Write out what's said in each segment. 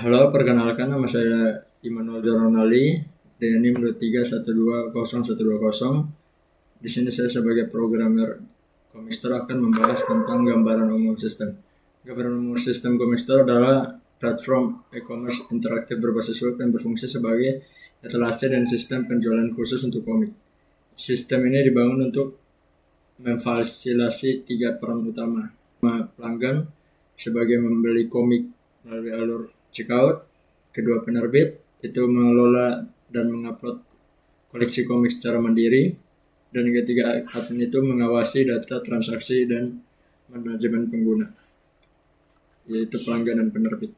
Halo, perkenalkan nama saya Immanuel Zaronali dengan NIM 23120120. Di sini saya sebagai programmer Comixtor akan membahas tentang gambaran umum sistem. Gambaran umum sistem Comixtor adalah platform e-commerce interaktif berbasis web yang berfungsi sebagai etalase dan sistem penjualan khusus untuk komik. Sistem ini dibangun untuk memfasilitasi 3 peran utama. Pelanggan sebagai membeli komik melalui alur checkout, kedua penerbit itu mengelola dan mengupload koleksi komik secara mandiri, dan ketiga admin itu mengawasi data transaksi dan manajemen pengguna, yaitu pelanggan dan penerbit.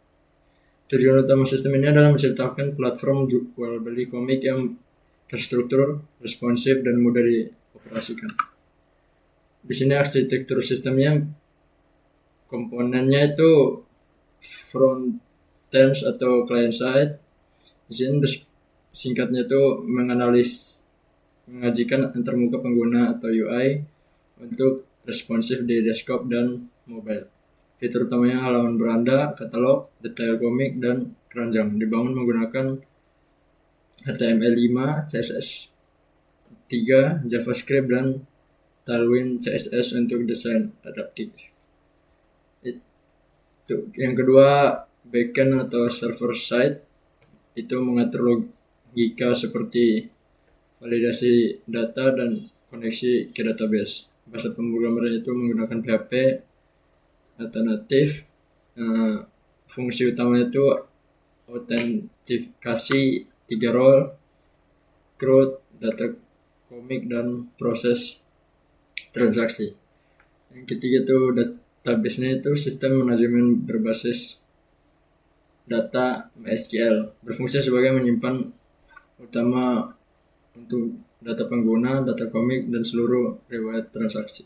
Tujuan utama sistem ini adalah menciptakan platform jual beli komik yang terstruktur, responsif, dan mudah dioperasikan. Di sini arsitektur sistemnya, komponennya itu front end atau client side. Di sini singkatnya itu mengajikan antarmuka pengguna atau UI untuk responsif di desktop dan mobile. Fitur utamanya halaman beranda, katalog, detail komik, dan keranjang. Dibangun menggunakan HTML5, CSS3, JavaScript, dan Tailwind CSS untuk desain adaptif. Yang kedua, backend atau server side itu mengatur logika seperti validasi data dan koneksi ke database. Bahasa pemrograman itu menggunakan PHP alternatif. Fungsi utamanya itu autentikasi 3 role, CRUD, data komik, dan proses transaksi. Yang ketiga itu database-nya itu sistem manajemen berbasis data MySQL, berfungsi sebagai menyimpan utama untuk data pengguna, data komik, dan seluruh riwayat transaksi.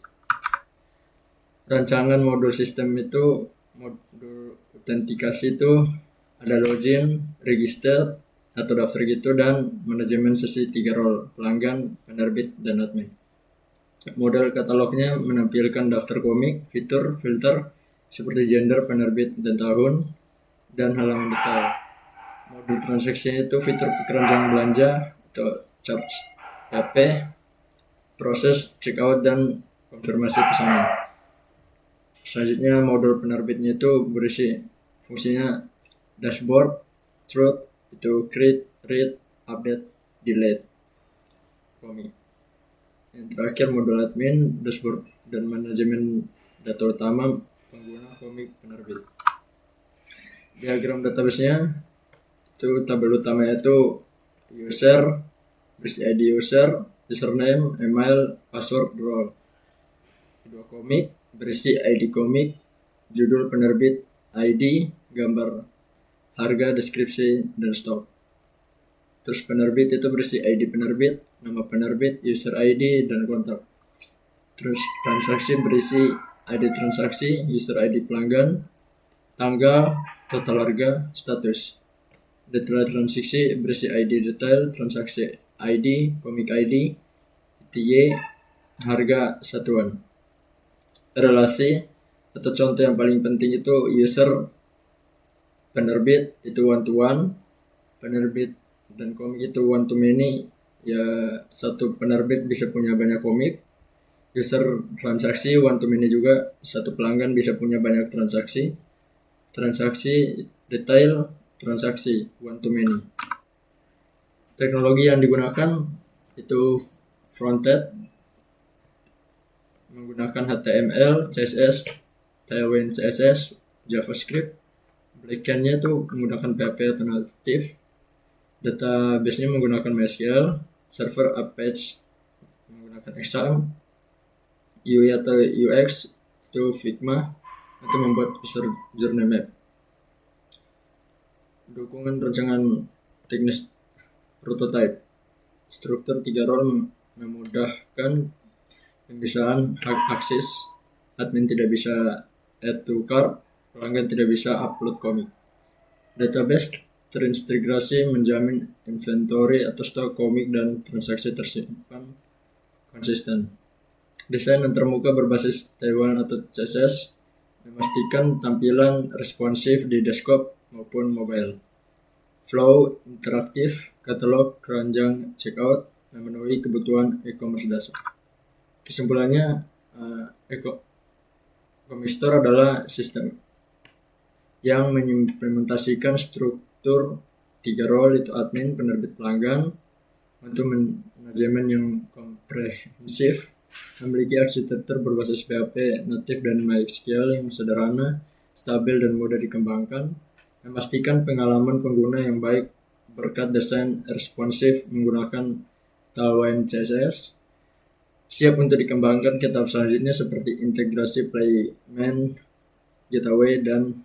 Rancangan modul sistem itu, modul autentikasi itu ada login, register atau daftar gitu, dan manajemen sesi 3 role, pelanggan, penerbit, dan admin. Model katalognya menampilkan daftar komik, fitur, filter seperti gender, penerbit, dan tahun, dan halaman detail. Modul transaksinya itu fitur keranjang belanja atau charge PP, proses checkout, dan konfirmasi pesanan. Selanjutnya modul penerbitnya itu berisi fungsinya dashboard, truth, itu create, read, update, delete komik. Yang terakhir modul admin, dashboard, dan manajemen data utama pengguna komik penerbit. Diagram database-nya itu tabel utamanya itu user, berisi ID user, username, email, password, role. Kedua komik berisi ID komik, judul penerbit, ID, gambar, harga, deskripsi, dan stok. Terus penerbit itu berisi ID penerbit, nama penerbit, user ID, dan kontak. Terus transaksi berisi ID transaksi, user ID pelanggan, tanggal, total harga, status. Detail transaksi berisi ID detail, transaksi ID, komik ID, ITY, harga satuan. Relasi atau contoh yang paling penting itu user penerbit itu one to one, penerbit dan komik itu one to many. Ya, satu penerbit bisa punya banyak komik. User transaksi one to many juga, satu pelanggan bisa punya banyak transaksi. Transaksi detail, transaksi one to many. Teknologi yang digunakan itu frontend menggunakan HTML, CSS, Tailwind CSS, JavaScript. Backend-nya itu menggunakan PHP alternatif. Database-nya menggunakan MySQL, server Apache menggunakan Exam, UI atau UX itu Figma untuk membuat user journey map. Dukungan rancangan teknis prototype. Struktur 3 role memudahkan pemisahan hak akses, admin tidak bisa add to cart, pelanggan tidak bisa upload komik. Database terintegrasi menjamin inventory atau stok komik dan transaksi tersimpan konsisten. Desain antarmuka berbasis Tailwind atau CSS memastikan tampilan responsif di desktop maupun mobile. Flow interaktif, katalog, keranjang checkout memenuhi kebutuhan e-commerce dasar. Kesimpulannya, e-commerce store adalah sistem yang mengimplementasikan struktur 3 role, itu admin, penerbit, pelanggan, untuk manajemen yang komprehensif, memiliki arsitektur berbasis PHP native dan MySQL yang sederhana, stabil dan mudah dikembangkan, memastikan pengalaman pengguna yang baik berkat desain responsif menggunakan Tailwind CSS, siap untuk dikembangkan ke tahap selanjutnya seperti integrasi payment, gateway, dan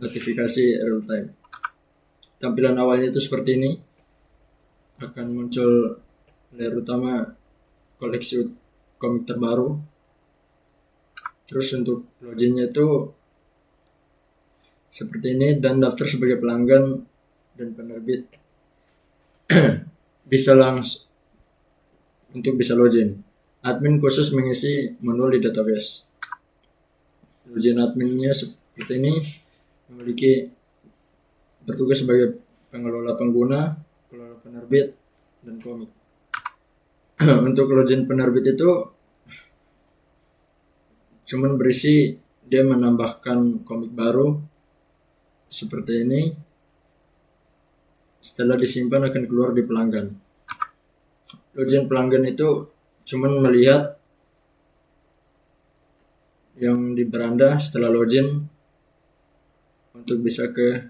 notifikasi real time. Tampilan awalnya itu seperti ini. Akan muncul layer utama koleksi komik terbaru. Terus untuk loginnya itu seperti ini, dan daftar sebagai pelanggan dan penerbit bisa langsung untuk bisa login. Admin khusus mengisi menu di database. Login adminnya seperti ini, memiliki bertugas sebagai pengelola pengguna, pengelola penerbit, dan komik. Untuk login penerbit itu cuman berisi dia menambahkan komik baru seperti ini. Setelah disimpan akan keluar di pelanggan. Login pelanggan itu cuman melihat yang di beranda setelah login untuk bisa ke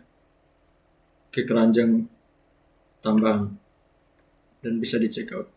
keranjang tambahan dan bisa di check out.